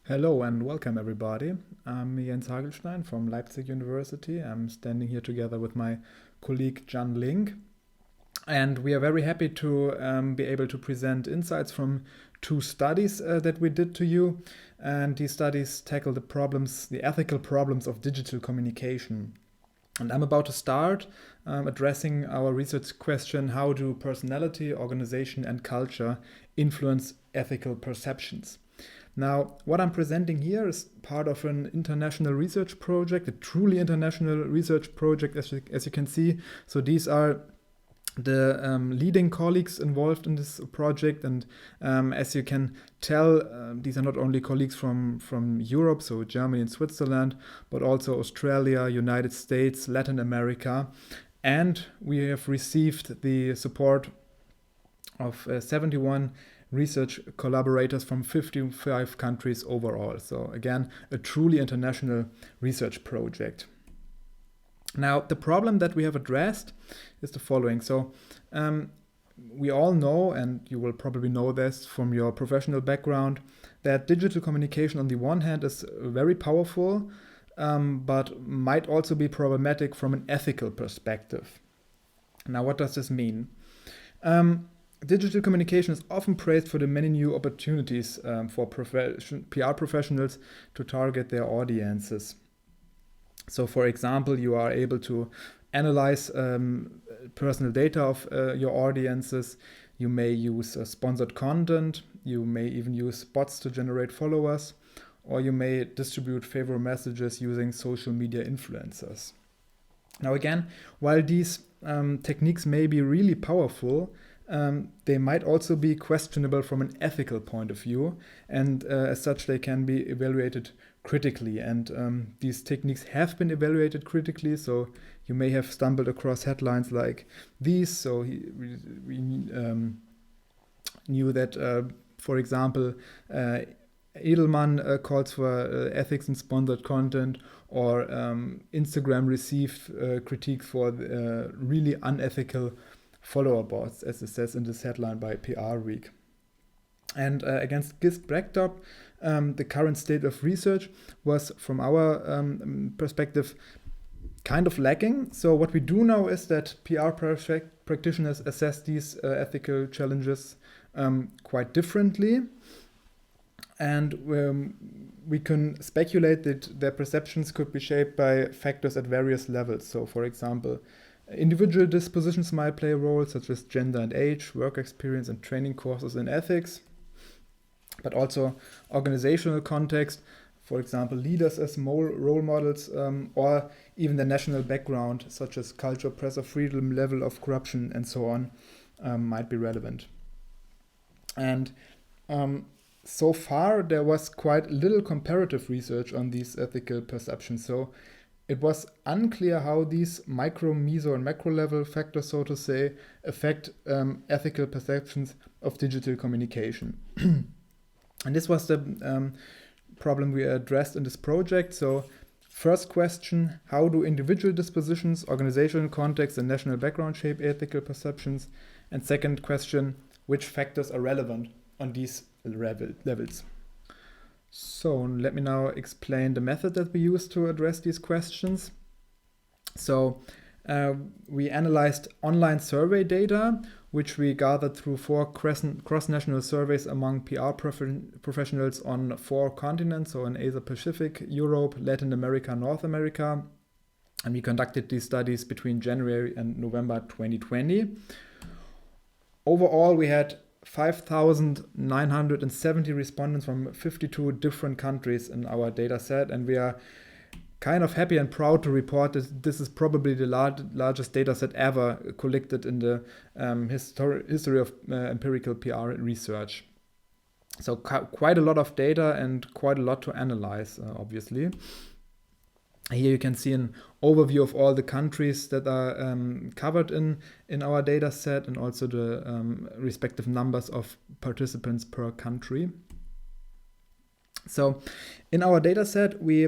Hello and welcome everybody. I'm Jens Hagelstein from Leipzig University. I'm standing here together with my colleague Jeanne, and we are very happy to be able to present insights from two studies that we did to you. And these studies tackle the ethical problems of digital communication. And I'm about to start addressing our research question: how do personality, organization, and culture influence ethical perceptions? Now, what I'm presenting here is part of an international research project, a truly international research project, as you can see. So these are the leading colleagues involved in this project, and as you can tell, these are not only colleagues from Europe, so Germany and Switzerland, but also Australia, United States, Latin America, and we have received the support of 71 research collaborators from 55 countries overall. So again, a truly international research project. Now, the problem that we have addressed is the following. So we all know, and you will probably know this from your professional background, that digital communication on the one hand is very powerful, but might also be problematic from an ethical perspective. Now, what does this mean? Digital communication is often praised for the many new opportunities for PR professionals to target their audiences. So, for example, you are able to analyze personal data of your audiences. You may use sponsored content. You may even use bots to generate followers, or you may distribute favorable messages using social media influencers. Now, again, while these techniques may be really powerful, they might also be questionable from an ethical point of view, and as such they can be evaluated critically. And these techniques have been evaluated critically, so you may have stumbled across headlines like these. So we knew that, for example, Edelman calls for ethics in sponsored content, or Instagram received critiques for really unethical follower bots, as it says in this headline by PR Week. And against this backdrop, the current state of research was, from our perspective, kind of lacking. So what we do know is that PR practitioners assess these ethical challenges quite differently. And we can speculate that their perceptions could be shaped by factors at various levels. So, for example, individual dispositions might play a role, such as gender and age, work experience, and training courses in ethics. But also organizational context, for example, leaders as role models, or even the national background, such as culture, press of freedom, level of corruption, and so on, might be relevant. And so far, there was quite little comparative research on these ethical perceptions. So it was unclear how these micro, meso, and macro level factors, so to say, affect ethical perceptions of digital communication. And this was the problem we addressed in this project. So, first question: how do individual dispositions, organizational context, and national background shape ethical perceptions? And second question: which factors are relevant on these levels? So let me now explain the method that we use to address these questions. So we analyzed online survey data, which we gathered through 4 cross-national surveys among PR professionals on 4 continents, so in Asia Pacific, Europe, Latin America, North America. And we conducted these studies between January and November 2020. Overall, we had 5,970 respondents from 52 different countries in our data set, and we are kind of happy and proud to report that this is probably the largest data set ever collected in the history of empirical PR research. So quite a lot of data and quite a lot to analyze, obviously. Here you can see an overview of all the countries that are covered in our data set, and also the respective numbers of participants per country. So in our data set, we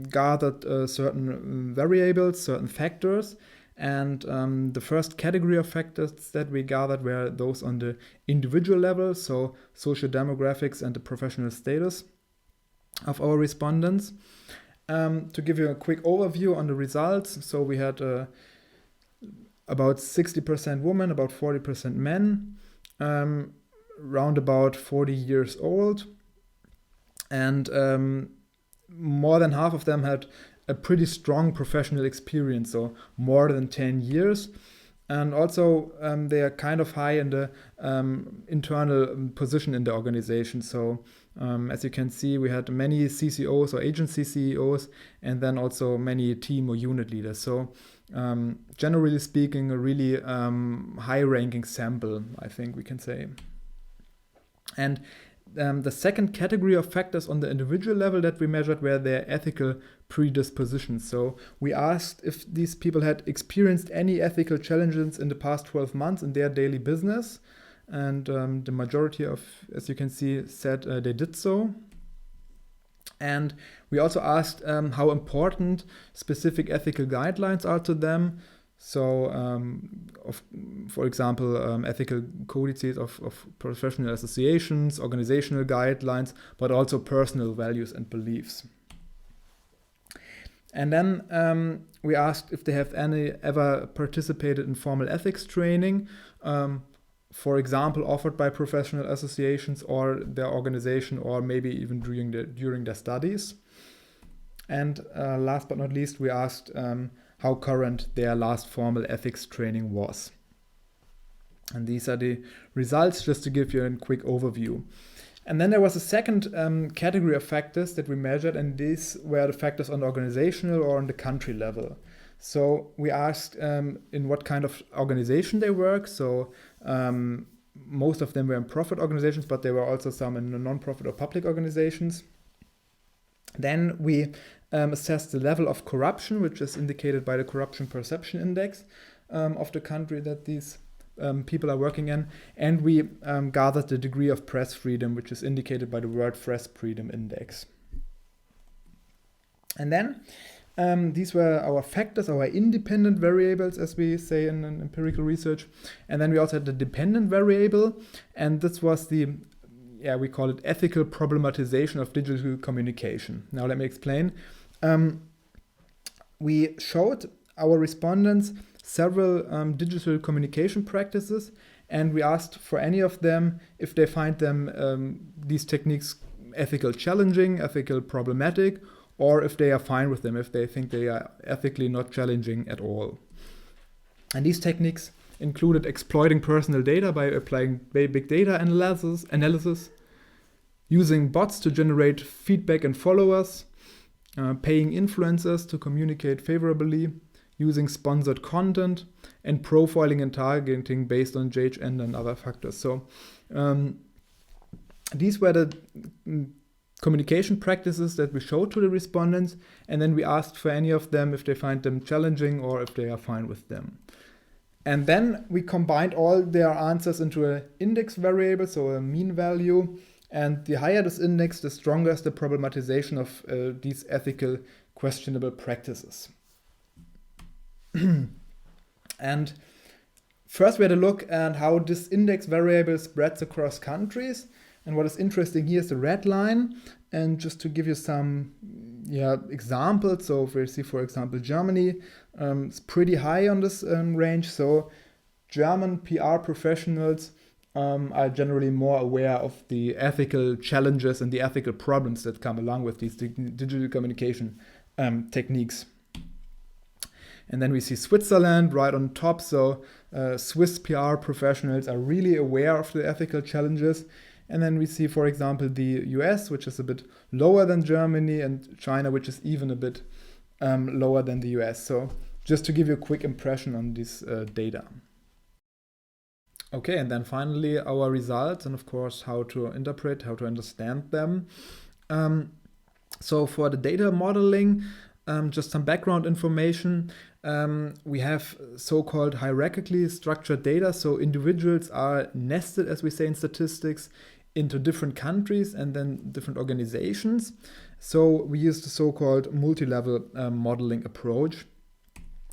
gathered certain variables, certain factors, and the first category of factors that we gathered were those on the individual level, so social demographics and the professional status. of our respondents. To give you a quick overview on the results, so we had about 60% women, about 40% men, round about 40 years old, and more than half of them had a pretty strong professional experience, so more than 10 years. And also they are kind of high in the internal position in the organization. So as you can see, we had many CCOs or agency CEOs, and then also many team or unit leaders. So generally speaking, a really high-ranking sample, I think we can say. And the second category of factors on the individual level that we measured were their ethical predispositions. So we asked if these people had experienced any ethical challenges in the past 12 months in their daily business. And the majority of, as you can see, said they did so. And we also asked how important specific ethical guidelines are to them. So, for example, ethical codices of professional associations, organizational guidelines, but also personal values and beliefs. And then we asked if they have ever participated in formal ethics training, for example, offered by professional associations or their organization, or maybe even during their studies. And last but not least, we asked how current their last formal ethics training was. And these are the results, just to give you a quick overview. And then there was a second category of factors that we measured, and these were the factors on the organizational or on the country level. So we asked in what kind of organization they work. So most of them were in profit organizations, but there were also some in non-profit or public organizations. Then we assessed the level of corruption, which is indicated by the Corruption Perception Index of the country that these people are working in. And we gathered the degree of press freedom, which is indicated by the World Press Freedom Index. And then these were our factors, our independent variables, as we say in empirical research. And then we also had the dependent variable, and this was we call it ethical problematization of digital communication. Now let me explain. We showed our respondents several digital communication practices, and we asked for any of them if they find them these techniques ethical challenging, ethical problematic, or if they are fine with them, if they think they are ethically not challenging at all. And these techniques included exploiting personal data by applying big data analysis, using bots to generate feedback and followers, paying influencers to communicate favorably, using sponsored content, and profiling and targeting based on JHN and other factors. So these were the communication practices that we showed to the respondents, and then we asked for any of them if they find them challenging or if they are fine with them. And then we combined all their answers into an index variable, so a mean value. And the higher this index, the stronger is the problematization of these ethical questionable practices. And first we had a look at how this index variable spreads across countries. And what is interesting here is the red line. And just to give you some examples, so if we see, for example, Germany, it's pretty high on this range. So German PR professionals are generally more aware of the ethical challenges and the ethical problems that come along with these digital communication techniques. And then we see Switzerland right on top. So Swiss PR professionals are really aware of the ethical challenges. And then we see, for example, the US, which is a bit lower than Germany, and China, which is even a bit lower than the US. So just to give you a quick impression on this data. Okay, and then finally our results, and of course how to interpret, how to understand them. So for the data modeling, just some background information. We have so-called hierarchically structured data. So individuals are nested, as we say in statistics, into different countries and then different organizations. So we use the so-called multi-level modeling approach.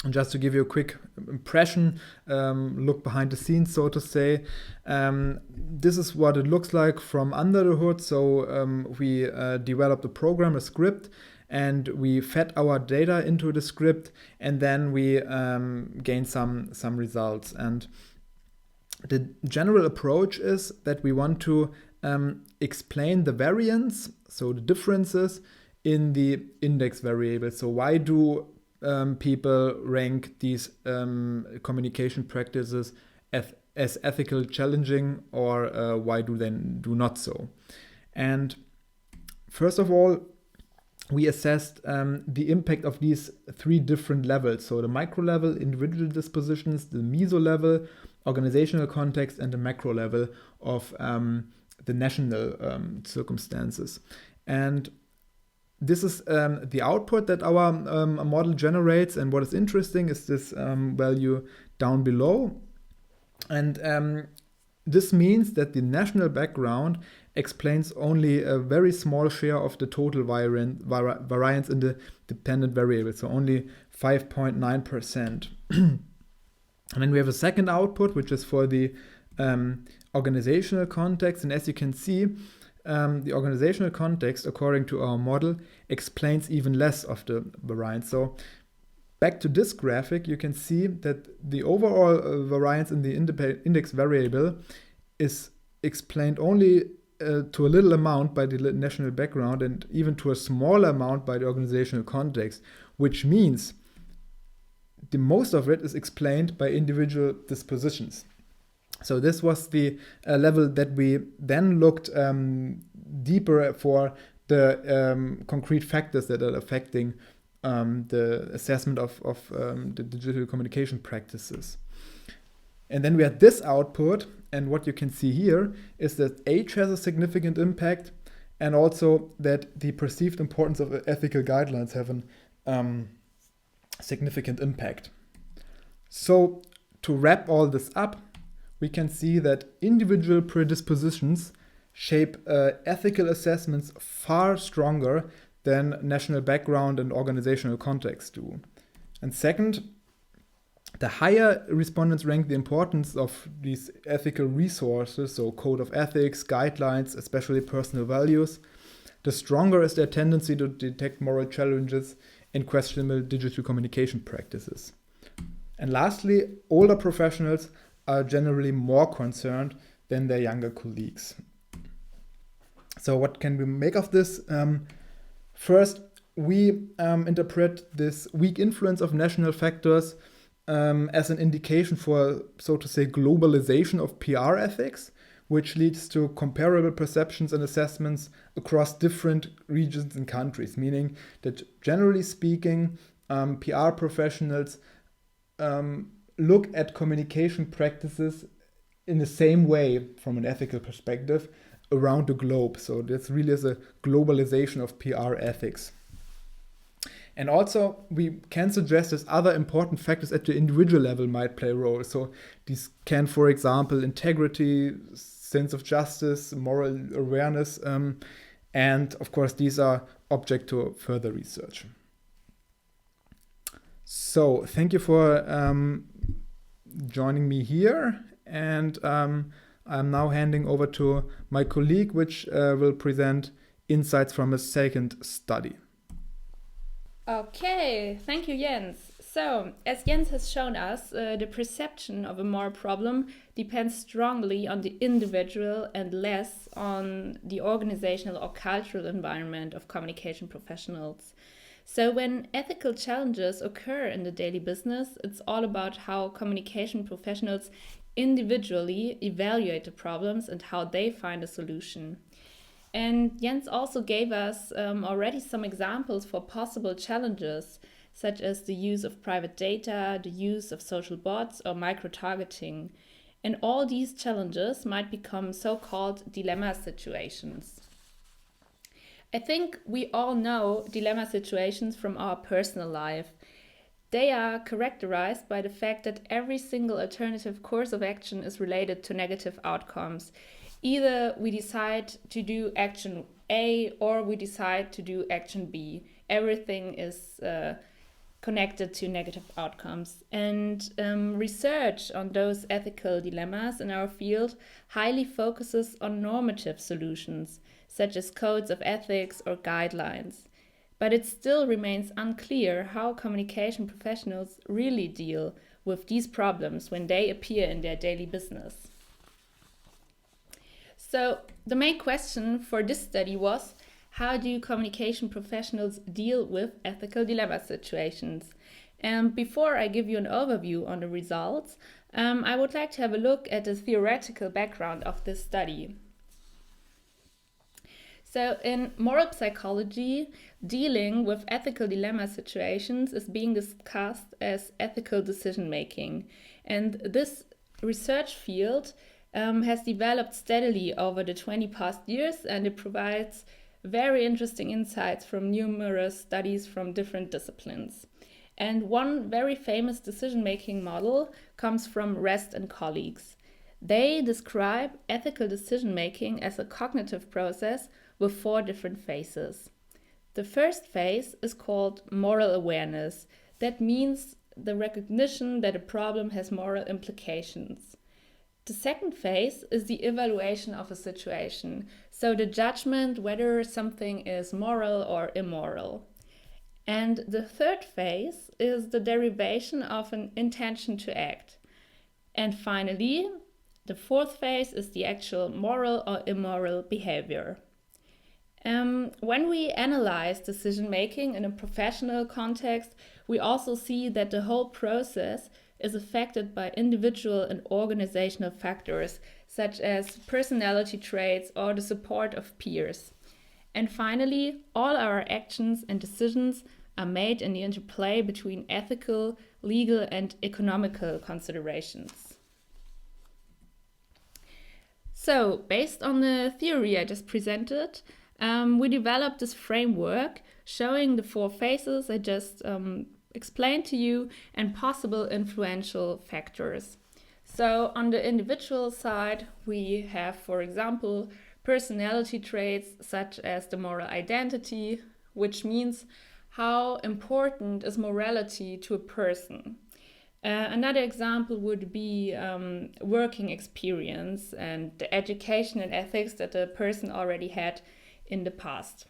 And just to give you a quick impression, look behind the scenes, so to say, this is what it looks like from under the hood. So we developed a program, a script, and we fed our data into the script, and then we gained some results. And the general approach is that we want to explain the variance, so the differences in the index variable. So why do people rank these communication practices as ethical challenging, or why do they do not so? And first of all, we assessed the impact of these three different levels. So the micro level, individual dispositions, the meso level, organizational context, and the macro level of the national circumstances. And this is the output that our model generates, and what is interesting is this value down below. And this means that the national background explains only a very small share of the total variance in the dependent variable, so only 5.9%. And then we have a second output, which is for the organizational context, and as you can see, the organizational context, according to our model, explains even less of the variance. So back to this graphic, you can see that the overall variance in the index variable is explained only to a little amount by the national background, and even to a smaller amount by the organizational context, which means the most of it is explained by individual dispositions. So this was the level that we then looked deeper for the concrete factors that are affecting the assessment of the digital communication practices. And then we had this output, and what you can see here is that age has a significant impact, and also that the perceived importance of ethical guidelines have a significant impact. So to wrap all this up, we can see that individual predispositions shape ethical assessments far stronger than national background and organizational context do. And second, the higher respondents rank the importance of these ethical resources, so code of ethics, guidelines, especially personal values, the stronger is their tendency to detect moral challenges in questionable digital communication practices. And lastly, older professionals are generally more concerned than their younger colleagues. So what can we make of this? First, we interpret this weak influence of national factors as an indication for, so to say, globalization of PR ethics, which leads to comparable perceptions and assessments across different regions and countries, meaning that generally speaking, PR professionals look at communication practices in the same way from an ethical perspective around the globe. So this really is a globalization of PR ethics. And also we can suggest that other important factors at the individual level might play a role. So these can, for example, integrity, sense of justice, moral awareness, and of course these are object to further research. So thank you for joining me here, and I'm now handing over to my colleague, which will present insights from a second study. Okay, thank you, Jens. So, as Jens has shown us, the perception of a moral problem depends strongly on the individual and less on the organizational or cultural environment of communication professionals. So when ethical challenges occur in the daily business, it's all about how communication professionals individually evaluate the problems and how they find a solution. And Jens also gave us already some examples for possible challenges, such as the use of private data, the use of social bots, or micro-targeting. And all these challenges might become so-called dilemma situations. I think we all know dilemma situations from our personal life. They are characterized by the fact that every single alternative course of action is related to negative outcomes. Either we decide to do action A or we decide to do action B. Everything is connected to negative outcomes. And research on those ethical dilemmas in our field highly focuses on normative solutions, such as codes of ethics or guidelines. But it still remains unclear how communication professionals really deal with these problems when they appear in their daily business. So the main question for this study was, how do communication professionals deal with ethical dilemma situations? And before I give you an overview on the results, I would like to have a look at the theoretical background of this study. So in moral psychology, dealing with ethical dilemma situations is being discussed as ethical decision making. And this research field has developed steadily over the 20 past years, and it provides very interesting insights from numerous studies from different disciplines. And one very famous decision-making model comes from Rest and colleagues. They describe ethical decision-making as a cognitive process with 4 different phases. The first phase is called moral awareness. That means the recognition that a problem has moral implications. The second phase is the evaluation of a situation, so the judgment whether something is moral or immoral. And the third phase is the derivation of an intention to act. And finally, the fourth phase is the actual moral or immoral behavior. When we analyze decision making in a professional context, we also see that the whole process is affected by individual and organizational factors, such as personality traits or the support of peers. And finally, all our actions and decisions are made in the interplay between ethical, legal, and economical considerations. So, based on the theory I just presented, we developed this framework showing the 4 phases I just explained to you and possible influential factors. So on the individual side, we have, for example, personality traits such as the moral identity, which means how important is morality to a person. Another example would be working experience and the education and ethics that the person already had in the past.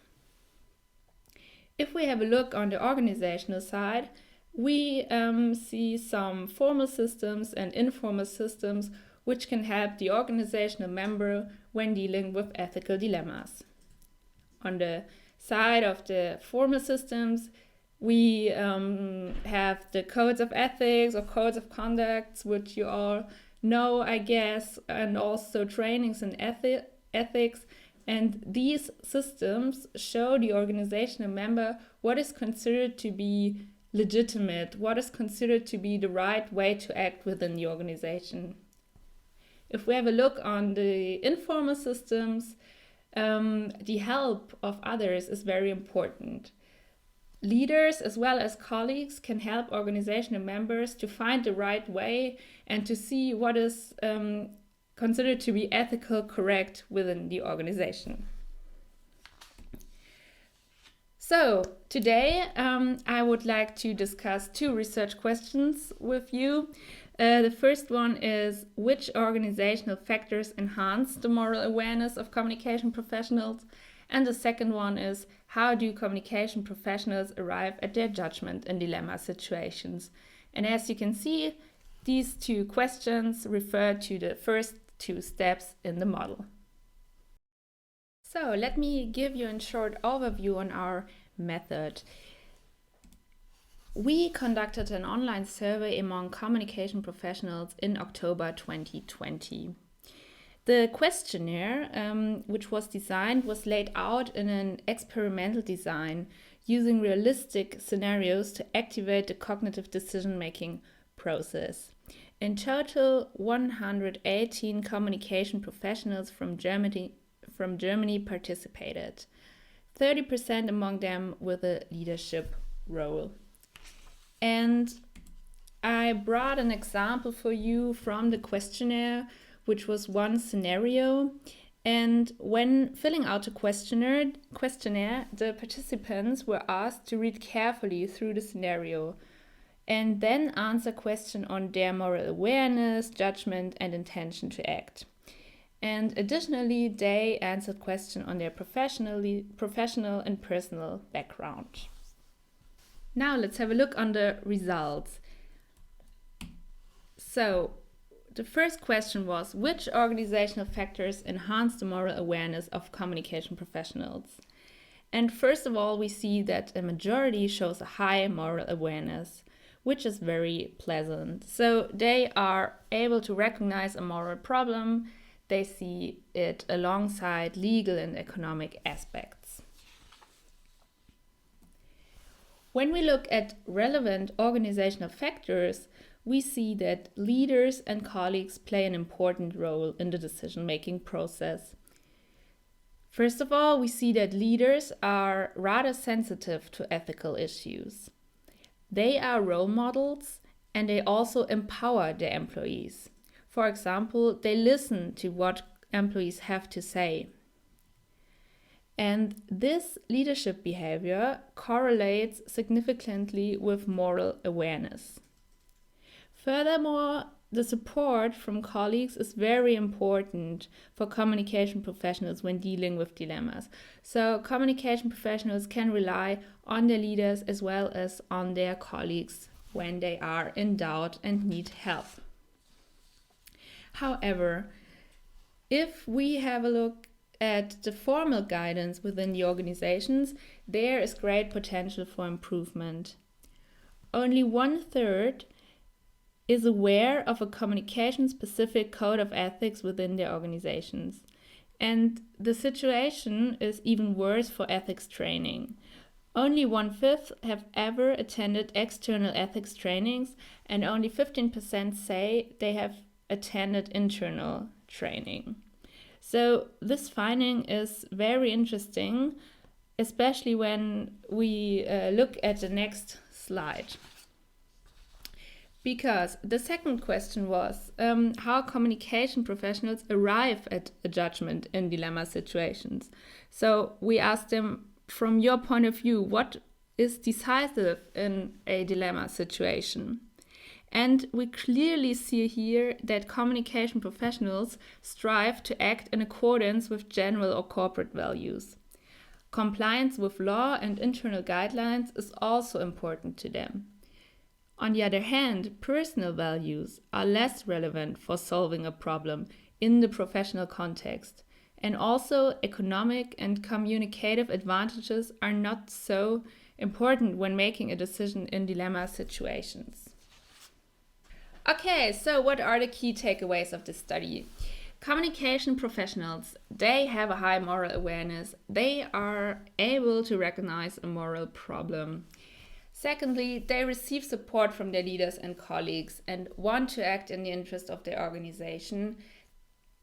If we have a look on the organizational side, we see some formal systems and informal systems which can help the organizational member when dealing with ethical dilemmas. On the side of the formal systems, we have the codes of ethics or codes of conduct, which you all know, I guess, and also trainings in ethics. And these systems show the organizational member what is considered to be legitimate, what is considered to be the right way to act within the organization. If we have a look on the informal systems, the help of others is very important. Leaders as well as colleagues can help organizational members to find the right way and to see what is considered to be ethical correct within the organization. So today I would like to discuss 2 research questions with you. The first one is, which organizational factors enhance the moral awareness of communication professionals? And the second one is, how do communication professionals arrive at their judgment in dilemma situations? And as you can see, these 2 questions refer to the first 2 steps in the model. So let me give you a short overview on our method. We conducted an online survey among communication professionals in October 2020. The questionnaire, which was designed, was laid out in an experimental design using realistic scenarios to activate the cognitive decision-making process. In total, 118 communication professionals from Germany participated, 30% among them with a leadership role. And I brought an example for you from the questionnaire, which was one scenario. And when filling out the questionnaire, the participants were asked to read carefully through the scenario and then answer questions on their moral awareness, judgment, and intention to act. And additionally, they answered questions on their professional and personal background. Now let's have a look on the results. So, the first question was, which organizational factors enhance the moral awareness of communication professionals? And first of all, we see that a majority shows a high moral awareness, which is very pleasant. So they are able to recognize a moral problem. They see it alongside legal and economic aspects. When we look at relevant organizational factors, we see that leaders and colleagues play an important role in the decision-making process. First of all, we see that leaders are rather sensitive to ethical issues. They are role models and they also empower their employees. For example, they listen to what employees have to say. And this leadership behavior correlates significantly with moral awareness. Furthermore, the support from colleagues is very important for communication professionals when dealing with dilemmas. So communication professionals can rely on their leaders as well as on their colleagues when they are in doubt and need help. However, if we have a look at the formal guidance within the organizations, there is great potential for improvement. Only 1/3 is aware of a communication-specific code of ethics within their organizations. And the situation is even worse for ethics training. Only 1/5 have ever attended external ethics trainings, and only 15% say they have attended internal training. So this finding is very interesting, especially when we look at the next slide. Because the second question was how communication professionals arrive at a judgment in dilemma situations. So we asked them, from your point of view, what is decisive in a dilemma situation? And we clearly see here that communication professionals strive to act in accordance with general or corporate values. Compliance with law and internal guidelines is also important to them. On the other hand, personal values are less relevant for solving a problem in the professional context, and also economic and communicative advantages are not so important when making a decision in dilemma situations. Okay, so what are the key takeaways of this study? Communication professionals, they have a high moral awareness. They are able to recognize a moral problem. Secondly, they receive support from their leaders and colleagues and want to act in the interest of their organization.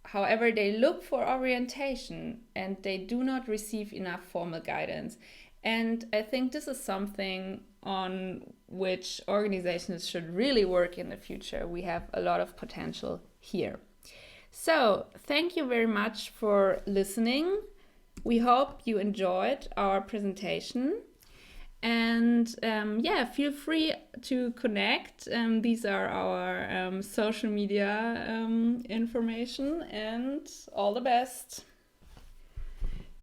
However, they look for orientation and they do not receive enough formal guidance. And I think this is something on which organizations should really work in the future. We have a lot of potential here. So, thank you very much for listening. We hope you enjoyed our presentation. And feel free to connect. These are our social media information, and all the best.